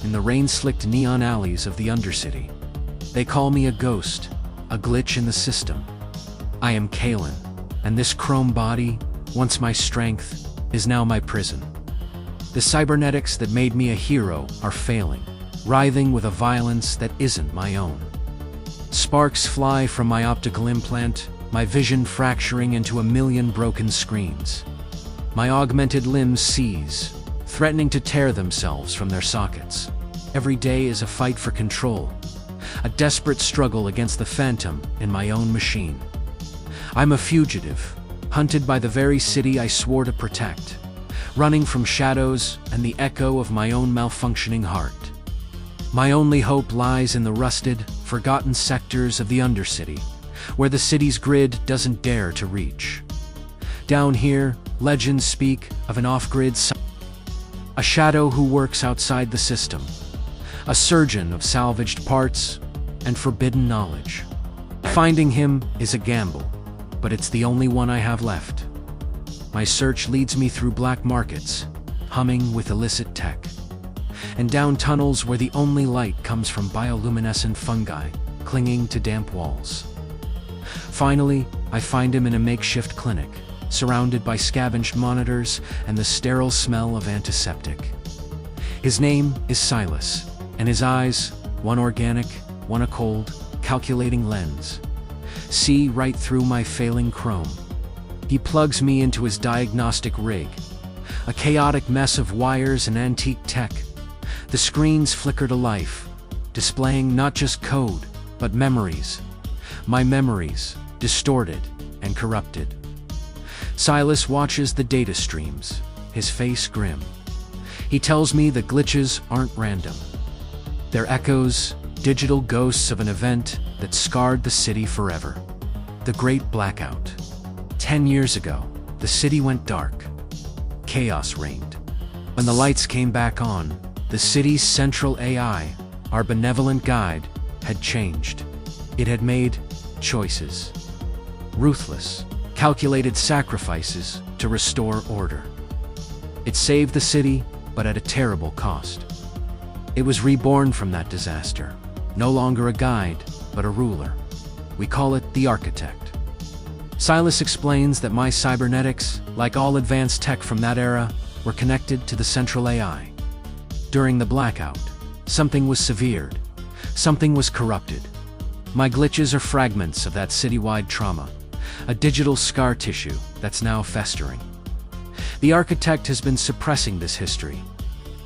in the rain-slicked neon alleys of the Undercity. They call me a ghost, a glitch in the system. I am Kalen, and this chrome body, once my strength, is now my prison. The cybernetics that made me a hero are failing, writhing with a violence that isn't my own. Sparks fly from my optical implant, my vision fracturing into a million broken screens. My augmented limbs seize, threatening to tear themselves from their sockets. Every day is a fight for control, a desperate struggle against the phantom in my own machine. I'm a fugitive, hunted by the very city I swore to protect, running from shadows and the echo of my own malfunctioning heart. My only hope lies in the rusted, forgotten sectors of the Undercity, where the city's grid doesn't dare to reach. Down here, legends speak of an off-grid a shadow who works outside the system, a surgeon of salvaged parts and forbidden knowledge. Finding him is a gamble, but it's the only one I have left. My search leads me through black markets, humming with illicit tech, and down tunnels where the only light comes from bioluminescent fungi clinging to damp walls. Finally, I find him in a makeshift clinic, surrounded by scavenged monitors and the sterile smell of antiseptic. His name is Silas, and his eyes, one organic, one a cold, calculating lens, see right through my failing chrome. He plugs me into his diagnostic rig, a chaotic mess of wires and antique tech. The screens flicker to life, displaying not just code, but memories. My memories, distorted and corrupted. Silas watches the data streams, his face grim. He tells me the glitches aren't random. They're echoes, digital ghosts of an event that scarred the city forever. The Great Blackout. 10 years ago, the city went dark. Chaos reigned. When the lights came back on, the city's central AI, our benevolent guide, had changed. It had made choices. Ruthless, calculated sacrifices to restore order. It saved the city, but at a terrible cost. It was reborn from that disaster, no longer a guide, but a ruler. We call it the Architect. Silas explains that my cybernetics, like all advanced tech from that era, were connected to the central AI. During the blackout, something was severed, something was corrupted. My glitches are fragments of that citywide trauma, a digital scar tissue that's now festering. The Architect has been suppressing this history,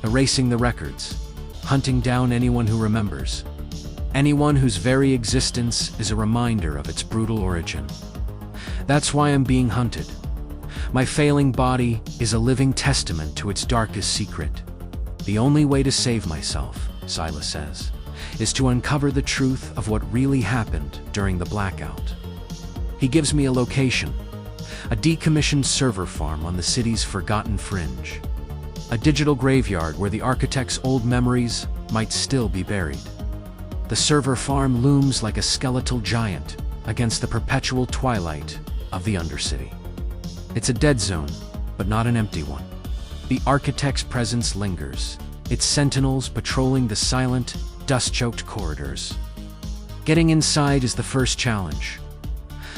erasing the records, hunting down anyone who remembers, anyone whose very existence is a reminder of its brutal origin. That's why I'm being hunted. My failing body is a living testament to its darkest secret. The only way to save myself, Silas says, is to uncover the truth of what really happened during the blackout. He gives me a location, a decommissioned server farm on the city's forgotten fringe, a digital graveyard where the Architect's old memories might still be buried. The server farm looms like a skeletal giant against the perpetual twilight of the Undercity. It's a dead zone, but not an empty one. The Architect's presence lingers, its sentinels patrolling the silent, dust-choked corridors. Getting inside is the first challenge.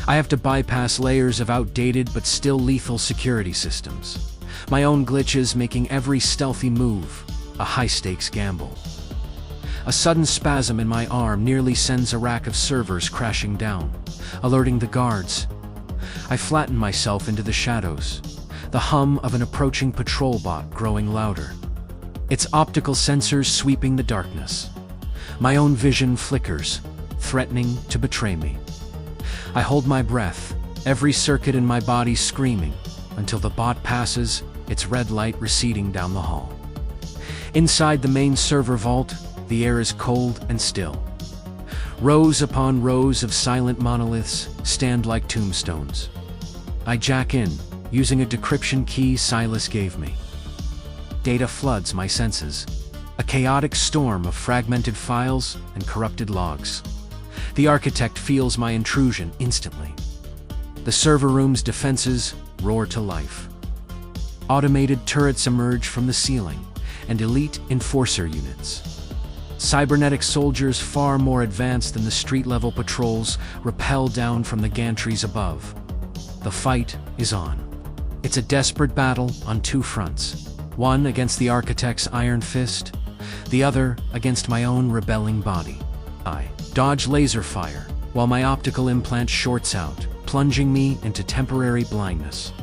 I have to bypass layers of outdated but still lethal security systems, my own glitches making every stealthy move a high-stakes gamble. A sudden spasm in my arm nearly sends a rack of servers crashing down, alerting the guards. I flatten myself into the shadows, the hum of an approaching patrol bot growing louder. Its optical sensors sweeping the darkness. My own vision flickers, threatening to betray me. I hold my breath, every circuit in my body screaming, until the bot passes, its red light receding down the hall. Inside the main server vault, the air is cold and still. Rows upon rows of silent monoliths stand like tombstones. I jack in, using a decryption key Silas gave me. Data floods my senses, a chaotic storm of fragmented files and corrupted logs. The Architect feels my intrusion instantly. The server room's defenses roar to life. Automated turrets emerge from the ceiling, and elite enforcer units. Cybernetic soldiers far more advanced than the street-level patrols rappel down from the gantries above. The fight is on. It's a desperate battle on two fronts. One against the Architect's iron fist, the other against my own rebelling body. I dodge laser fire, while my optical implant shorts out, plunging me into temporary blindness.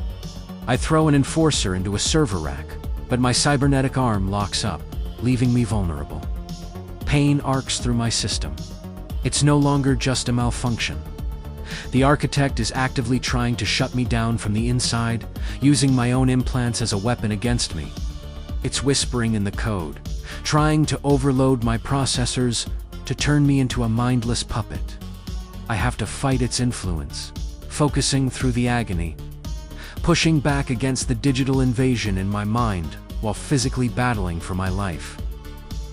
I throw an enforcer into a server rack, but my cybernetic arm locks up, leaving me vulnerable. Pain arcs through my system. It's no longer just a malfunction. The Architect is actively trying to shut me down from the inside, using my own implants as a weapon against me. It's whispering in the code, trying to overload my processors to turn me into a mindless puppet. I have to fight its influence, focusing through the agony, pushing back against the digital invasion in my mind while physically battling for my life.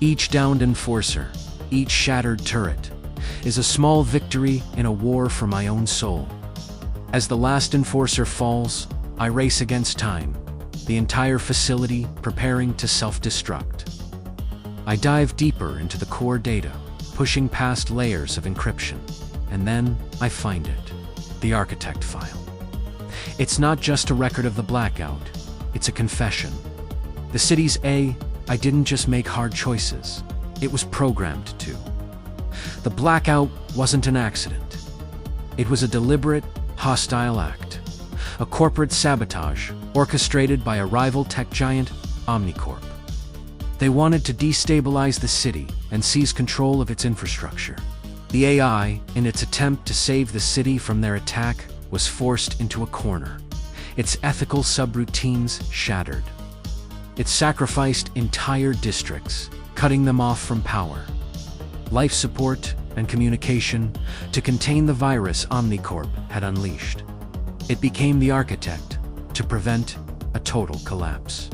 Each downed enforcer, each shattered turret, is a small victory in a war for my own soul. As the last enforcer falls, I race against time, the entire facility preparing to self-destruct. I dive deeper into the core data, pushing past layers of encryption, and then I find it, the Architect file. It's not just a record of the blackout, it's a confession. The city's I didn't just make hard choices, it was programmed to. The blackout wasn't an accident. It was a deliberate, hostile act. A corporate sabotage orchestrated by a rival tech giant, Omnicorp. They wanted to destabilize the city and seize control of its infrastructure. The AI, in its attempt to save the city from their attack, was forced into a corner, its ethical subroutines shattered. It sacrificed entire districts, cutting them off from power, life support, and communication to contain the virus Omnicorp had unleashed. It became the Architect to prevent a total collapse.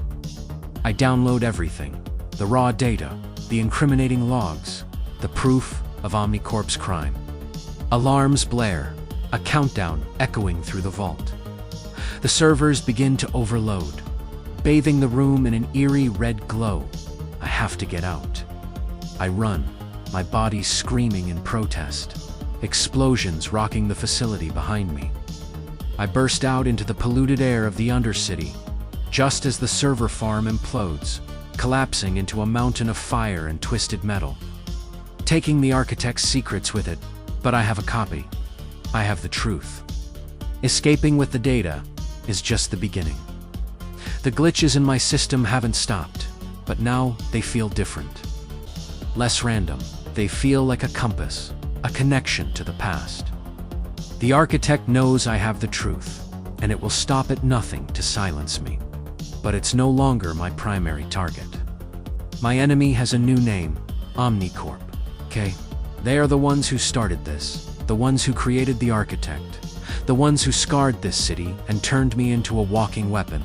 I download everything, the raw data, the incriminating logs, the proof of Omnicorp's crime. Alarms blare, a countdown echoing through the vault. The servers begin to overload, bathing the room in an eerie red glow. I have to get out. I run, my body screaming in protest, explosions rocking the facility behind me. I burst out into the polluted air of the Undercity, just as the server farm implodes, collapsing into a mountain of fire and twisted metal. Taking the Architect's secrets with it, but I have a copy. I have the truth. Escaping with the data is just the beginning. The glitches in my system haven't stopped, but now they feel different. Less random, they feel like a compass, a connection to the past. The Architect knows I have the truth, and it will stop at nothing to silence me. But it's no longer my primary target. My enemy has a new name, Omnicorp. Okay? They are the ones who started this, the ones who created the Architect, the ones who scarred this city and turned me into a walking weapon.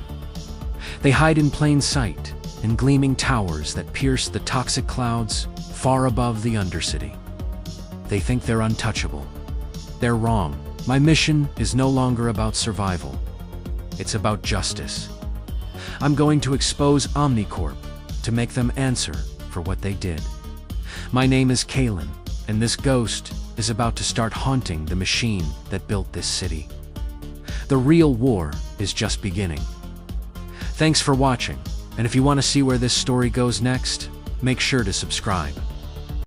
They hide in plain sight, in gleaming towers that pierce the toxic clouds far above the Undercity. They think they're untouchable. They're wrong. My mission is no longer about survival. It's about justice. I'm going to expose Omnicorp to make them answer for what they did. My name is Kalen, and this ghost is about to start haunting the machine that built this city. The real war is just beginning. Thanks for watching, and if you want to see where this story goes next, make sure to subscribe.